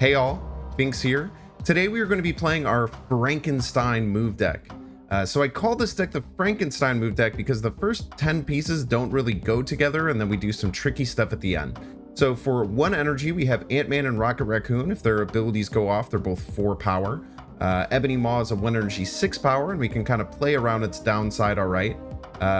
Hey all, Binks here. Today we are going to be playing our Frankenstein move deck. So I call this deck the Frankenstein move deck because the first 10 pieces don't really go together and then we do some tricky stuff at the end. So for 1 energy we have Ant-Man and Rocket Raccoon. If their abilities go off, they're both 4 power. Ebony Maw is a 1 energy 6 power and we can kind of play around its downside alright.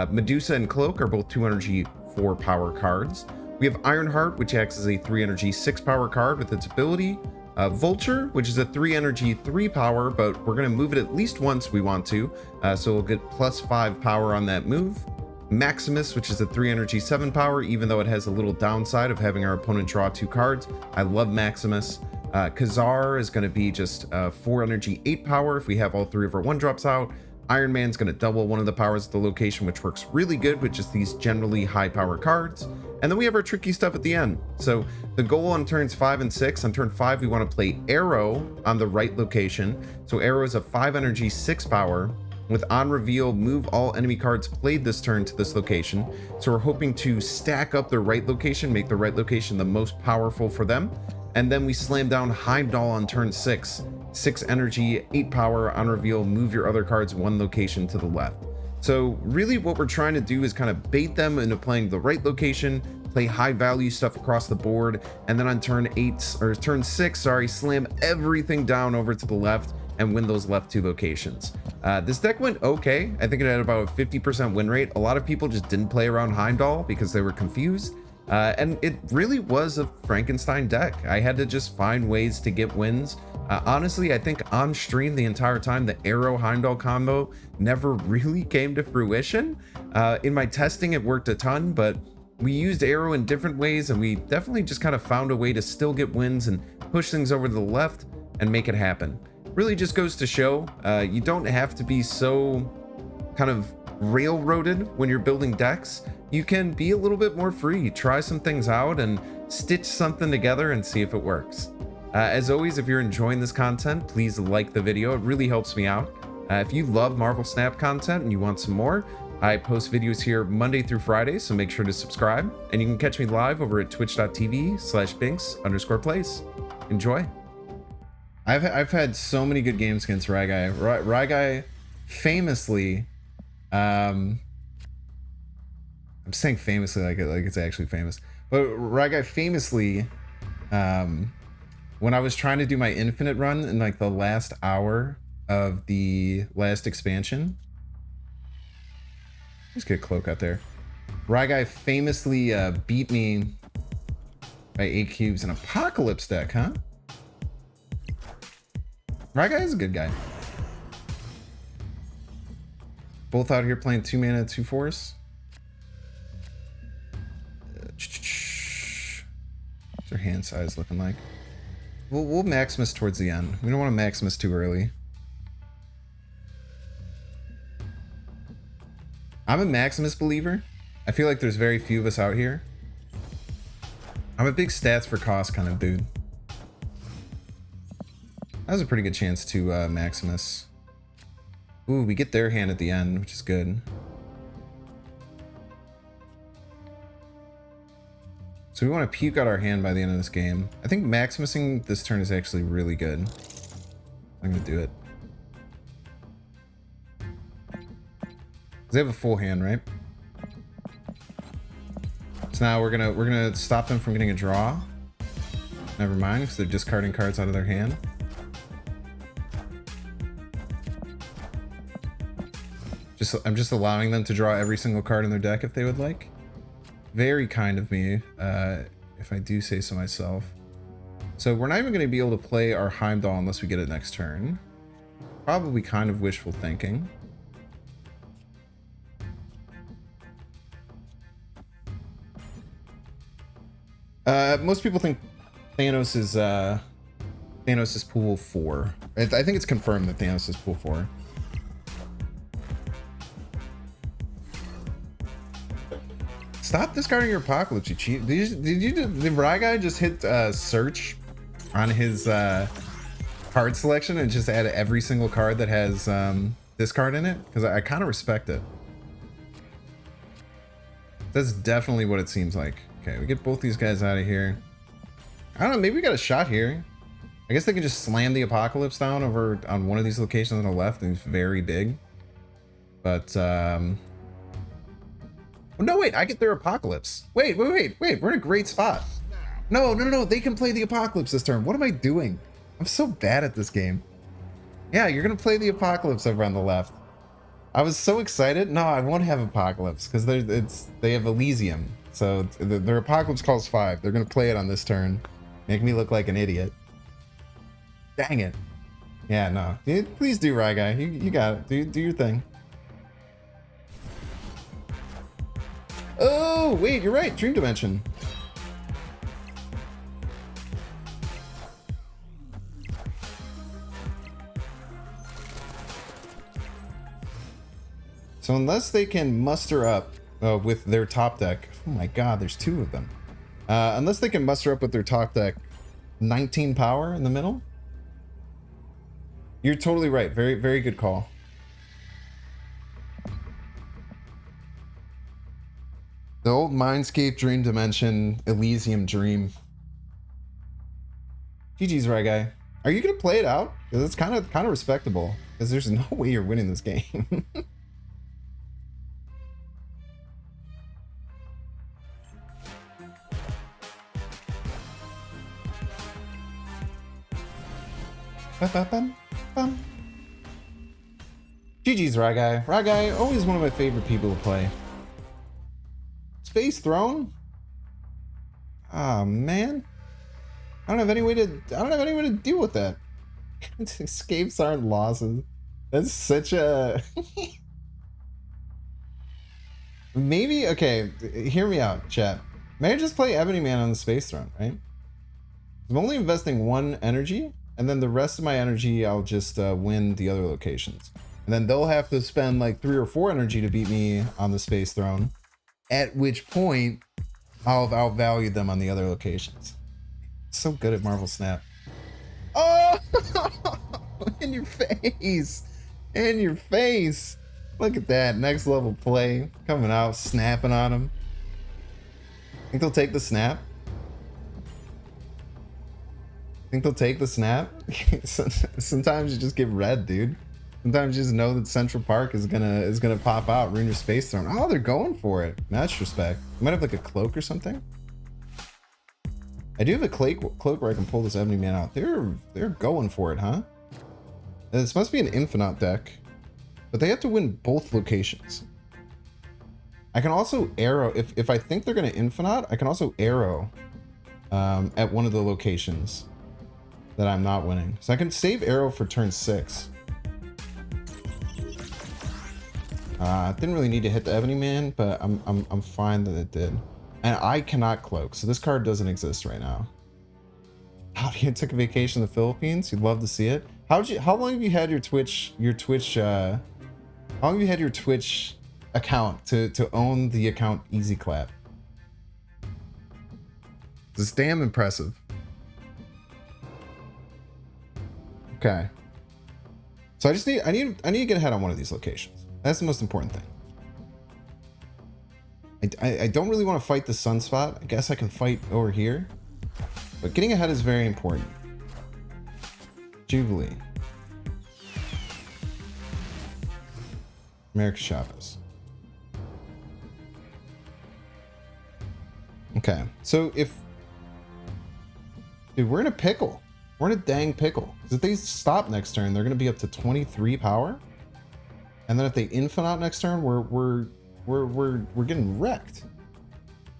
Medusa and Cloak are both 2 energy 4 power cards. We have Ironheart, which acts as a 3 energy 6 power card with its ability. Vulture, which is a 3 energy 3 power, but we're going to move it at least once we want to, so we'll get plus 5 power on that move. Maximus, which is a 3 energy 7 power, even though it has a little downside of having our opponent draw 2 cards. I love Maximus. Kazar is going to be just 4 energy 8 power if we have all 3 of our 1-drops out. Iron Man's going to double one of the powers at the location, which works really good with just these generally high power cards. And then we have our tricky stuff at the end. So the goal on turns 5 and 6, on turn 5 we want to play Arrow on the right location. So Arrow is a 5 energy 6 power with on reveal, move all enemy cards played this turn to this location. So we're hoping to stack up the right location, make the right location the most powerful for them. And then we slam down Heimdall on turn 6. 6 energy, 8 power, on reveal, move your other cards 1 location to the left. So really what we're trying to do is kind of bait them into playing the right location, play high value stuff across the board, and then on turn 6, slam everything down over to the left and win those left 2 locations. This deck went okay. I think it had about a 50% win rate. A lot of people just didn't play around Heimdall because they were confused. And it really was a Frankenstein deck. I had to just find ways to get wins. Honestly, I think on stream the entire time, the Arrow Heimdall combo never really came to fruition. In my testing, it worked a ton, but we used Arrow in different ways, and we definitely just kind of found a way to still get wins and push things over to the left and make it happen. Really just goes to show you don't have to be so kind of railroaded when you're building decks. You can be a little bit more free, try some things out and stitch something together and see if it works. As always, if you're enjoying this content, please like the video. It really helps me out. If you love Marvel Snap content and you want some more, I post videos here Monday through Friday, so make sure to subscribe. And you can catch me live over at twitch.tv/binks_plays. Enjoy. I've had so many good games against Ragai. Ragai famously, I'm saying famously like it's actually famous, but Ragai famously, when I was trying to do my infinite run in like the last hour of the last expansion, just get Cloak out there. Ragai famously beat me by 8 cubes in Apocalypse deck, huh? Ragai is a good guy. Both out here playing 2 mana, 2 force. What's their hand size looking like? We'll Maximus towards the end. We don't want to Maximus too early. I'm a Maximus believer. I feel like there's very few of us out here. I'm a big stats for cost kind of dude. That was a pretty good chance to Maximus. Ooh, we get their hand at the end, which is good. So we want to puke out our hand by the end of this game. I think Maximusing this turn is actually really good. I'm gonna do it. They have a full hand, right? So now we're gonna stop them from getting a draw. Never mind, because they're discarding cards out of their hand. I'm just allowing them to draw every single card in their deck if they would like. Very kind of me, if I do say so myself. So we're not even going to be able to play our Heimdall unless we get it next turn. Probably kind of wishful thinking. Most people think Thanos is pool 4. I think it's confirmed that Thanos is pool 4. Stop discarding your Apocalypse, you cheat. Did Ragai just hit search on his card selection and just add every single card that has this card in it? Because I kind of respect it. That's definitely what it seems like. Okay, we get both these guys out of here. I don't know, maybe we got a shot here. I guess they can just slam the apocalypse down over on one of these locations on the left, and it's very big. But oh, no, wait, I get their apocalypse. Wait, we're in a great spot. No, they can play the apocalypse this turn. What am I doing? I'm so bad at this game. Yeah, you're gonna play the apocalypse over on the left. I was so excited. No, I won't have apocalypse because they have Elysium. So their apocalypse calls 5. They're gonna play it on this turn. Make me look like an idiot. Dang it. Yeah, no. Please do, Rye Guy. You got it. Do your thing. Oh, wait, you're right. Dream Dimension. So unless they can muster up with their top deck, oh my god, there's 2 of them. Unless they can muster up with their top deck 19 power in the middle. You're totally right. Very, very good call. The old Mindscape Dream Dimension Elysium Dream. GG's, right guy. Are you gonna play it out? Because it's kind of respectable. Because there's no way you're winning this game. GG's, Ragai. Ragai, always one of my favorite people to play. Space Throne? Ah, man. I don't have any way to deal with that. Escapes aren't losses. That's such a maybe. Okay, hear me out, chat. May I just play Ebony Man on the Space Throne, right? I'm only investing 1 energy, and then the rest of my energy I'll just win the other locations. And then they'll have to spend like 3 or 4 energy to beat me on the Space Throne, at which point I'll outvalue them on the other locations. So good at Marvel Snap. Oh, in your face, in your face. Look at that, next level play coming out, snapping on him. Think they'll take the snap? Think they'll take the snap? Sometimes you just get red, dude. Sometimes you just know that Central Park is gonna pop out, ruin your Space Throne. Oh, they're going for it. That's respect. You might have like a cloak or something. I do have a cloak where I can pull this Ebony Man out. They're going for it, huh? This must be an Infinite deck, but they have to win both locations. I can also arrow if I think they're gonna Infinite. I can also arrow at one of the locations that I'm not winning. So I can save arrow for turn 6. Didn't really need to hit the Ebony Man, but I'm fine that it did. And I cannot cloak, so this card doesn't exist right now. How you took a vacation in the Philippines? You'd love to see it. How long have you had your Twitch how long have you had your Twitch account to own the account Easy Clap? It's damn impressive. Okay. So I need to get ahead on one of these locations. That's the most important thing. I don't really want to fight the Sunspot. I guess I can fight over here. But getting ahead is very important. Jubilee. America Chavez. Okay, so dude, we're in a pickle. We're in a dang pickle. Because if they stop next turn, they're gonna be up to 23 power. And then if they Infinite next turn, we're getting wrecked.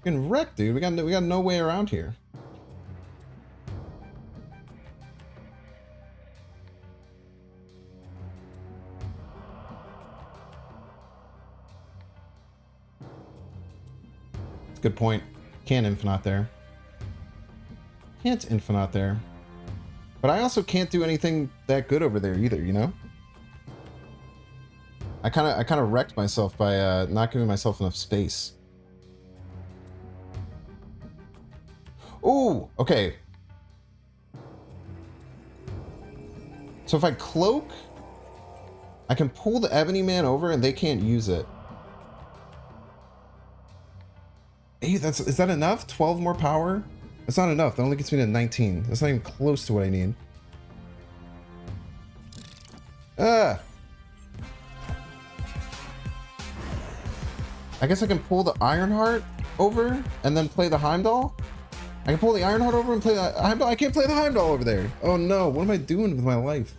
Getting wrecked, dude. We got no way around here. It's a good point. Can't Infinite there. Can't Infinite there. But I also can't do anything that good over there either, you know? I kind of wrecked myself by not giving myself enough space. Ooh, okay. So if I cloak, I can pull the Ebony Man over and they can't use it. Hey, is that enough? 12 more power? That's not enough. That only gets me to 19. That's not even close to what I need. Ah! I guess I can pull the Ironheart over and then play the Heimdall? I can pull the Ironheart over and play the Heimdall? I can't play the Heimdall over there! Oh no, what am I doing with my life?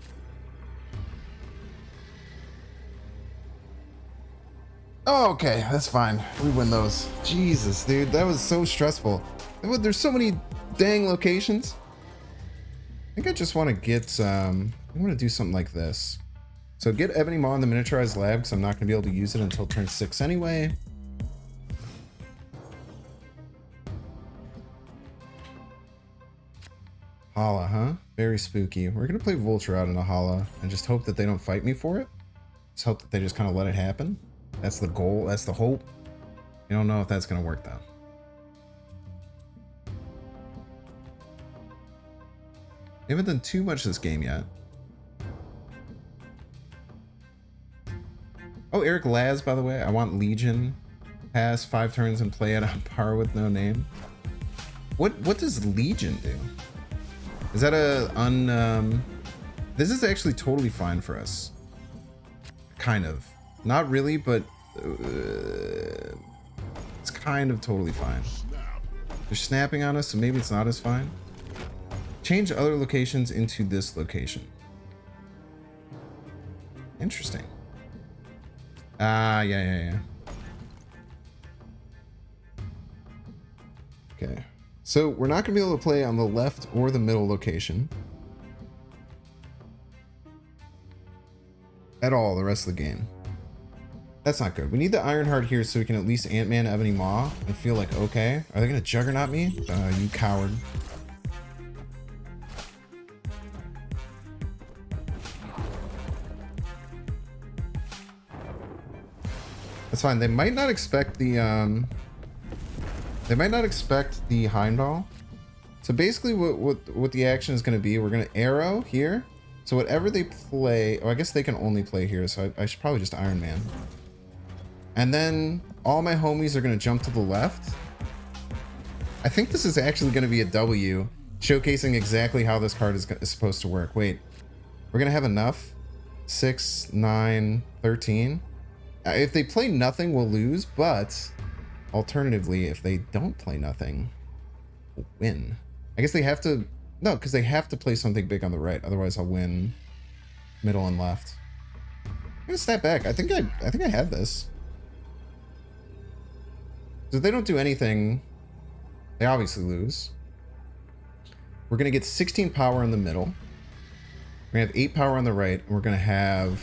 Oh, okay, that's fine. We win those. Jesus, dude, that was so stressful. There's so many dang locations. I think I just want to get, I want to do something like this. So get Ebony Maw in the miniaturized lab, because I'm not going to be able to use it until turn 6 anyway. Hala, huh? Very spooky. We're going to play Vulture out in a Hala and just hope that they don't fight me for it. Just hope that they just kind of let it happen. That's the goal. That's the hope. You don't know if that's going to work, though. We haven't done too much this game yet. Oh, Eric Laz, by the way. I want Legion. Pass 5 turns and play it on par with no name. What does Legion do? Is that a this is actually totally fine for us. Kind of. Not really, but it's kind of totally fine. They're snapping on us, so maybe it's not as fine. Change other locations into this location. Interesting. Yeah. Okay. So we're not going to be able to play on the left or the middle location. At all the rest of the game. That's not good. We need the Ironheart here so we can at least Ant-Man Ebony Maw and feel like, okay. Are they going to Juggernaut me? You coward. That's fine. They might not expect the Heimdall. So basically what the action is going to be, we're going to arrow here. So whatever they play, oh, I guess they can only play here, so I should probably just Iron Man. And then all my homies are going to jump to the left. I think this is actually going to be a W, showcasing exactly how this card is supposed to work. Wait, we're going to have enough? 6, 9, 13. If they play nothing, we'll lose, but alternatively, if they don't play nothing, we'll win. I guess they have to, no, because they have to play something big on the right, otherwise I'll win middle and left. I'm gonna snap back. I think I have this. So if they don't do anything, they obviously lose. We're gonna get 16 power in the middle. We're gonna have 8 power on the right, and we're gonna have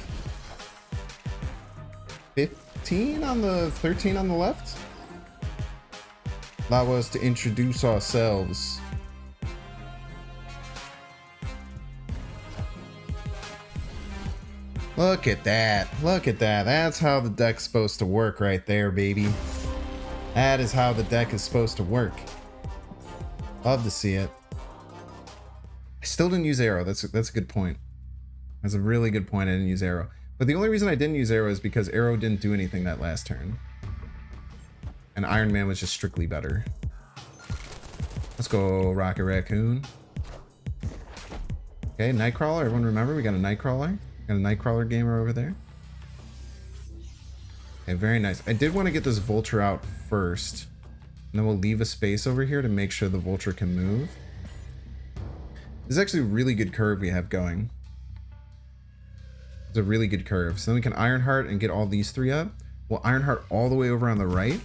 15 on the 13 on the left. Allow us to introduce ourselves. Look at that. Look at that. That's how the deck's supposed to work right there, baby. That is how the deck is supposed to work. Love to see it. I still didn't use arrow. That's a good point. That's a really good point. I didn't use arrow. But the only reason I didn't use arrow is because arrow didn't do anything that last turn. And Iron Man was just strictly better. Let's go Rocket Raccoon. Okay, Nightcrawler. Everyone remember we got a Nightcrawler. Got a Nightcrawler gamer over there. Okay, very nice. I did want to get this Vulture out first. And then we'll leave a space over here to make sure the Vulture can move. This is actually a really good curve we have going. It's a really good curve. So then we can Ironheart and get all these 3 up. We'll Ironheart all the way over on the right.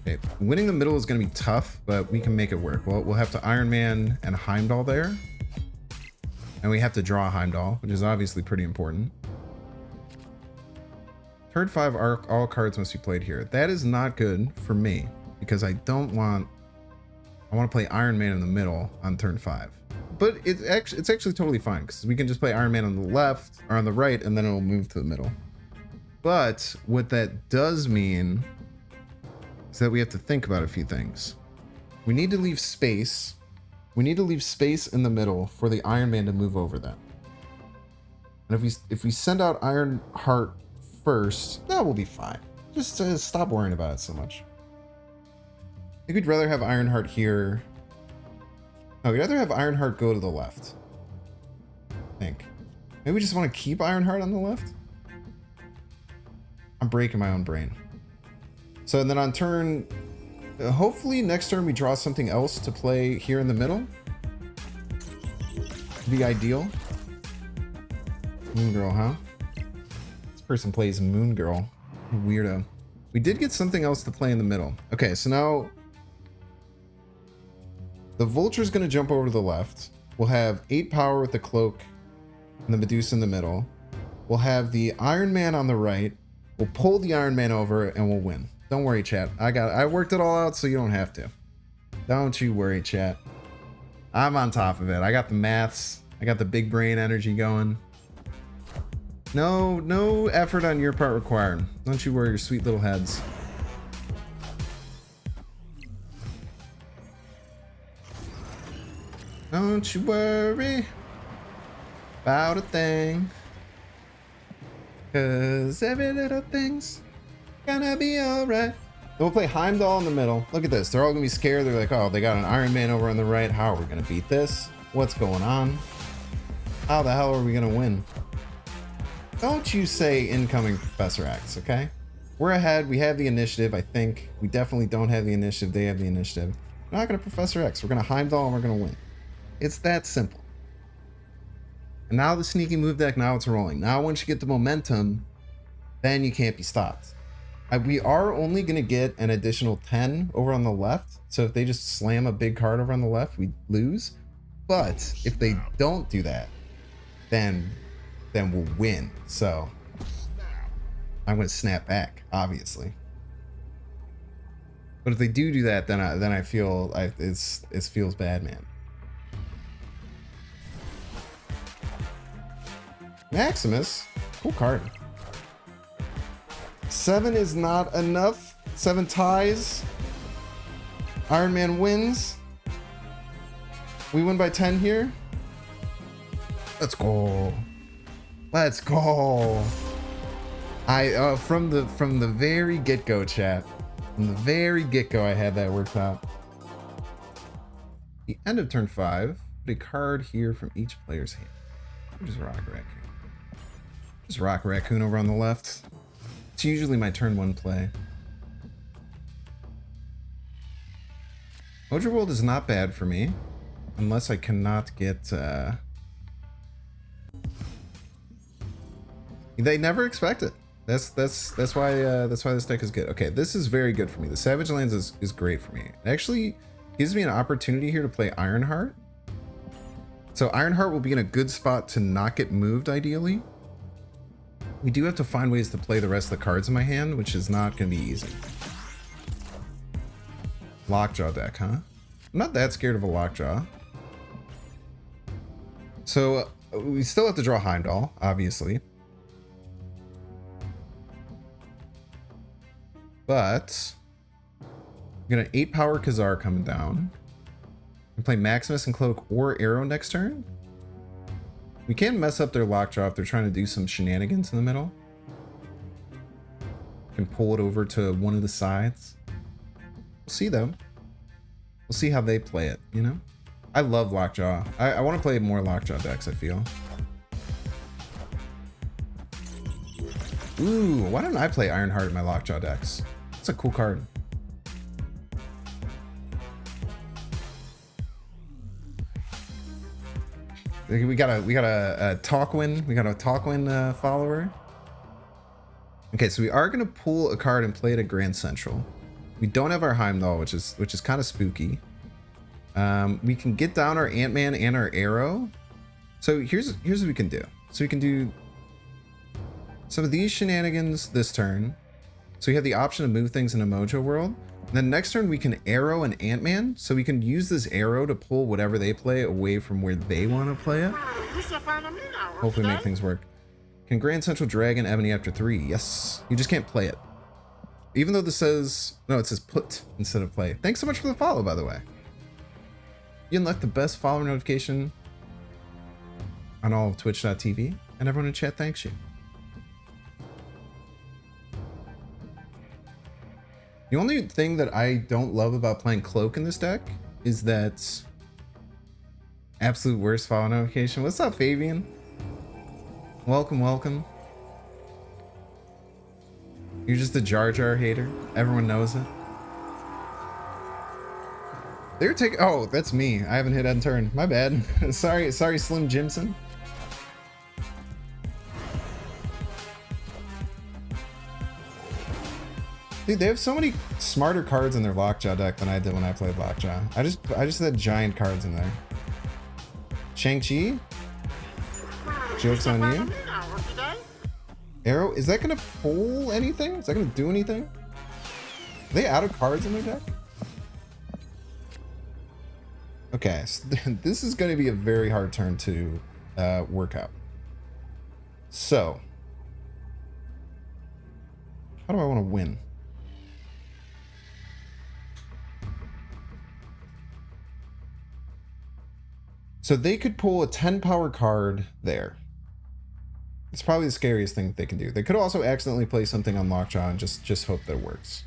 Okay, winning the middle is going to be tough, but we can make it work. We'll have to Iron Man and Heimdall there. And we have to draw Heimdall, which is obviously pretty important. Turn 5, all cards must be played here. That is not good for me, because I want to play Iron Man in the middle on turn 5. But it's actually totally fine, because we can just play Iron Man on the left, or on the right, and then it'll move to the middle. But what that does mean is that we have to think about a few things. We need to leave space. We need to leave space in the middle for the Iron Man to move over that. And if we send out Ironheart first, that will be fine. Just stop worrying about it so much. I think we'd rather have Ironheart here. No, we'd rather have Ironheart go to the left. I think. Maybe we just want to keep Ironheart on the left? I'm breaking my own brain. So then on turn, hopefully next turn we draw something else to play here in the middle. Be ideal. Moon Girl, huh? This person plays Moon Girl. Weirdo. We did get something else to play in the middle. Okay, so now the Vulture's gonna jump over to the left. We'll have 8 power with the cloak and the Medusa in the middle. We'll have the Iron Man on the right. We'll pull the Iron Man over and we'll win. Don't worry, chat. I worked it all out so you don't have to. Don't you worry, chat. I'm on top of it. I got the maths. I got the big brain energy going. No effort on your part required. Don't you worry your sweet little heads. Don't you worry about a thing. 'Cause every little thing's gonna be alright. We'll play Heimdall in the middle. Look at this. They're all gonna be scared. They're like, oh, they got an Iron Man over on the right. How are we gonna beat this? What's going on? How the hell are we gonna win? Don't you say incoming Professor X, okay? We're ahead. We have the initiative, I think. We definitely don't have the initiative. They have the initiative. We're not gonna Professor X. We're gonna Heimdall and we're gonna win. It's that simple. And now the sneaky move deck, now it's rolling. Now once you get the momentum, then you can't be stopped. We are only going to get an additional 10 over on the left. So if they just slam a big card over on the left, we lose. But if they don't do that, then we'll win. So I'm going to snap back, obviously. But if they do that, then I feel it feels bad, man. Maximus, cool card. 7 is not enough. 7 ties. Iron Man wins. We win by 10 here. Let's go. Let's go. From the very get-go, chat. From the very get-go, I had that worked out. The end of turn 5. Put a card here from each player's hand. Just rock a raccoon. Just rock a raccoon over on the left. It's usually my turn 1 play. Mojo World is not bad for me, unless I cannot get. They never expect it. That's why this deck is good. Okay, this is very good for me. The Savage Lands is great for me. It actually gives me an opportunity here to play Ironheart. So Ironheart will be in a good spot to not get moved, ideally. We do have to find ways to play the rest of the cards in my hand, which is not going to be easy. Lockjaw deck, huh? I'm not that scared of a Lockjaw. So we still have to draw Heimdall, obviously. But we got an 8 power Khazar coming down. We play Maximus and Cloak or Arrow next turn. We can mess up their Lockjaw if they're trying to do some shenanigans in the middle. Can pull it over to one of the sides. We'll see though. We'll see how they play it, you know? I love Lockjaw. I want to play more Lockjaw decks, I feel. Ooh, why don't I play Ironheart in my Lockjaw decks? It's a cool card. We got a Talkwin. We got a Talkwin follower. Okay, so we are gonna pull a card and play it at Grand Central. We don't have our Heimdall, which is kind of spooky. We can get down our Ant-Man and our Arrow. So here's what we can do. So we can do some of these shenanigans this turn. So we have the option to move things in a Mojo World. And then next turn we can Arrow and Ant-Man, so we can use this Arrow to pull whatever they play away from where they want to play it. Hopefully make things work. Can Grand Central Dragon Ebony after 3? Yes. You just can't play it. Even though this says... No, it says put instead of play. Thanks so much for the follow, by the way. You unlocked the best follower notification on all of Twitch.tv, and everyone in chat thanks you. The only thing that I don't love about playing Cloak in this deck is that absolute worst follow notification. What's up, Fabian? Welcome, welcome. You're just a Jar Jar hater. Everyone knows it. They're taking. Oh, that's me. I haven't hit end turn. My bad. sorry, Slim Jimson. Dude, they have so many smarter cards in their Lockjaw deck than I did when I played Lockjaw. I just had giant cards in there. Shang-Chi? Joke's on you. Arrow, is that gonna pull anything? Is that gonna do anything? Are they out of cards in their deck? Okay, so this is gonna be a very hard turn to work out. So, how do I want to win? So they could pull a 10 power card there. It's probably the scariest thing they can do. They could also accidentally play something on Lockjaw and just hope that it works.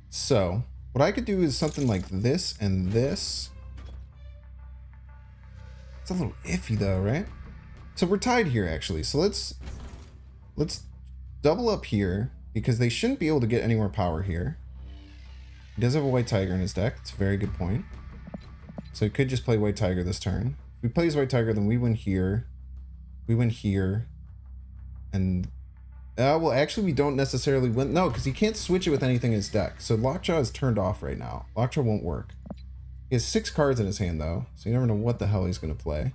So what I could do is something like this and this. It's a little iffy though, right? So we're tied here actually. So let's double up here because they shouldn't be able to get any more power here. He does have a White Tiger in his deck. It's a very good point. So he could just play White Tiger this turn. If he plays White Tiger, then we win here. We win here. And, well, actually, we don't necessarily win. No, because he can't switch it with anything in his deck. So Lockjaw is turned off right now. Lockjaw won't work. He has 6 cards in his hand, though. So you never know what the hell he's going to play.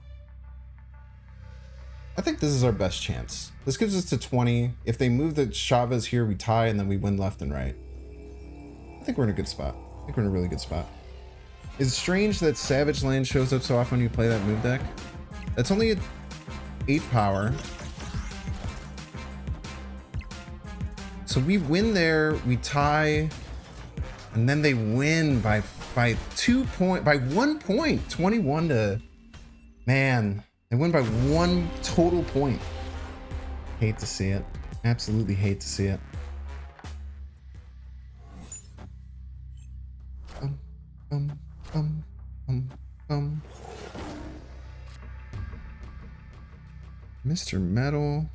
I think this is our best chance. This gives us to 20. If they move the Chavez here, we tie, and then we win left and right. I think we're in a good spot. I think we're in a really good spot. It's strange that Savage Land shows up so often when you play that move deck. That's only at 8 power. So we win there, we tie, and then they win by 1 point, 21 to, man, they win by 1 total point. Hate to see it. Absolutely hate to see it. Mr. Metal,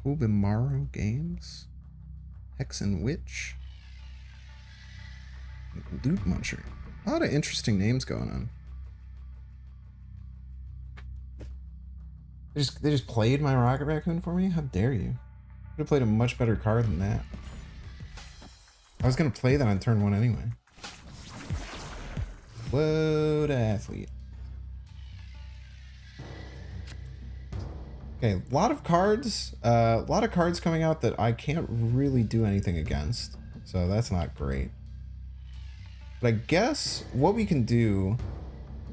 Tobimaro Games, Hex and Witch, Loot Muncher. A lot of interesting names going on. They just played my Rocket Raccoon for me? How dare you? Could have played a much better card than that. I was gonna play that on turn 1 anyway. What athlete. Okay, a lot of cards coming out that I can't really do anything against, so that's not great. But I guess what we can do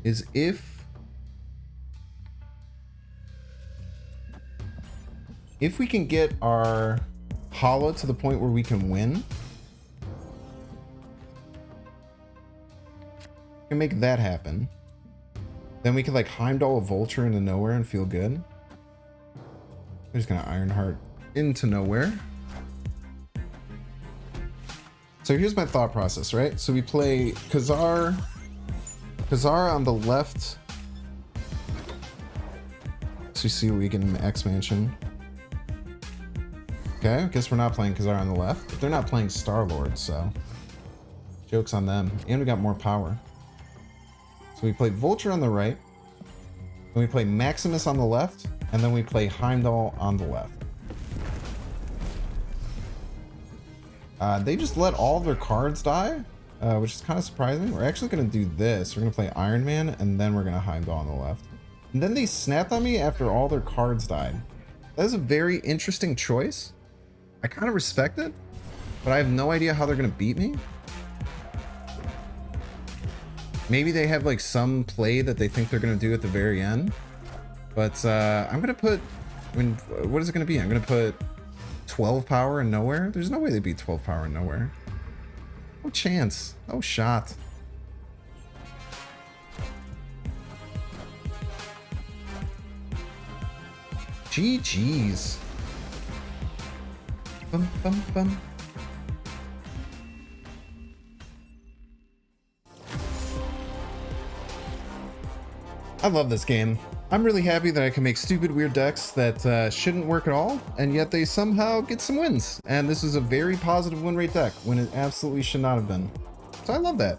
is if we can get our Hala to the point where we can win, we can make that happen. Then we could like Heimdall a Vulture into nowhere and feel good. We're just gonna Ironheart into nowhere. So here's my thought process, right? So we play Khazar on the left. So you see we get an X-Mansion. Okay, I guess we're not playing Khazar on the left, but they're not playing Star-Lord, so joke's on them. And we got more power. So we played Vulture on the right, then we play Maximus on the left, and then we play Heimdall on the left. They just let all of their cards die, which is kind of surprising. We're actually going to do this. We're going to play Iron Man, and then we're going to Heimdall on the left. And then they snapped on me after all their cards died. That is a very interesting choice. I kind of respect it, but I have no idea how they're going to beat me. Maybe they have like some play that they think they're going to do at the very end. But I'm going to put, what is it going to be? I'm going to put 12 power in nowhere. There's no way they beat 12 power in nowhere. No chance. No shot. GG's. Bum, bum, bum. I love this game. I'm really happy that I can make stupid weird decks that shouldn't work at all, and yet they somehow get some wins. And this is a very positive win rate deck when it absolutely should not have been. So I love that.